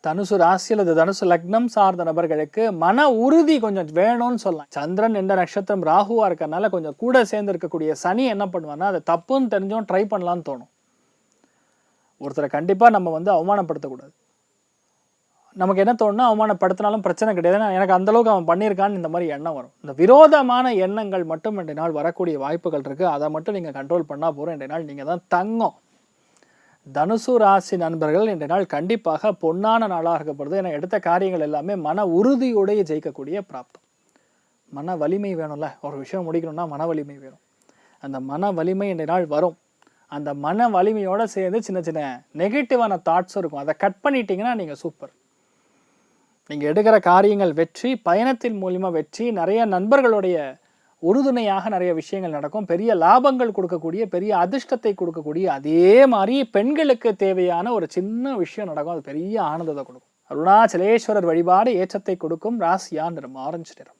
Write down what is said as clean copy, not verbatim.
தனுசு ராசி அல்லது தனுசு லக்னம் சார்ந்த நபர்களுக்கு மன உறுதி கொஞ்சம் வேணும்னு சொல்லலாம். சந்திரன் என்ற நட்சத்திரம் ராகுவா இருக்கறனால கொஞ்சம் கூட சேர்ந்து இருக்கக்கூடிய சனி என்ன பண்ணுவான்னா அதை தப்புன்னு தெரிஞ்சும் ட்ரை பண்ணலான்னு தோணும். ஒருத்தரை கண்டிப்பா நம்ம அவமானப்படுத்தக்கூடாது. நமக்கு என்ன தோணுன்னா அவமானப்படுத்தினாலும் பிரச்சனை கிடையாது, எனக்கு அந்த அளவுக்கு அவன் பண்ணியிருக்கான்னு இந்த மாதிரி எண்ணம் வரும். இந்த விரோதமான எண்ணங்கள் மட்டும் இன்றைய நாள் வரக்கூடிய வாய்ப்புகள் இருக்கு. அதை மட்டும் நீங்க கண்ட்ரோல் பண்ணா போறோம். இன்றைய நாள் நீங்க தான் தங்கம். தனுசு ராசி நண்பர்கள் இன்றைய நாள் கண்டிப்பாக பொன்னான நாளாக இருக்கப்படுது. ஏன்னா எடுத்த காரியங்கள் எல்லாமே மன உறுதியோடைய ஜெயிக்கக்கூடிய பிராப்தம். மன வலிமை வேணும்ல, ஒரு விஷயம் முடிக்கணும்னா மன வலிமை வேணும். அந்த மன வலிமை இன்றைய நாள் வரும். அந்த மன வலிமையோட சேர்ந்து சின்ன சின்ன நெகட்டிவான தாட்ஸும் இருக்கும். அதை கட் பண்ணிட்டீங்கன்னா நீங்க சூப்பர். நீங்க எடுக்கிற காரியங்கள் வெற்றி, பயணத்தின் மூலியமா வெற்றி, நிறைய நண்பர்களுடைய உறுதுணையாக நிறைய விஷயங்கள் நடக்கும். பெரிய லாபங்கள் கொடுக்கக்கூடிய, பெரிய அதிர்ஷ்டத்தை கொடுக்கக்கூடிய, அதே மாதிரி பெண்களுக்கு தேவையான ஒரு சின்ன விஷயம் நடக்கும். அது பெரிய ஆனந்தத்தை கொடுக்கும். அருணாச்சலேஸ்வரர் வழிபாடு ஏற்றத்தை கொடுக்கும். ராசியா நிறம் ஆரஞ்சு நிறம்.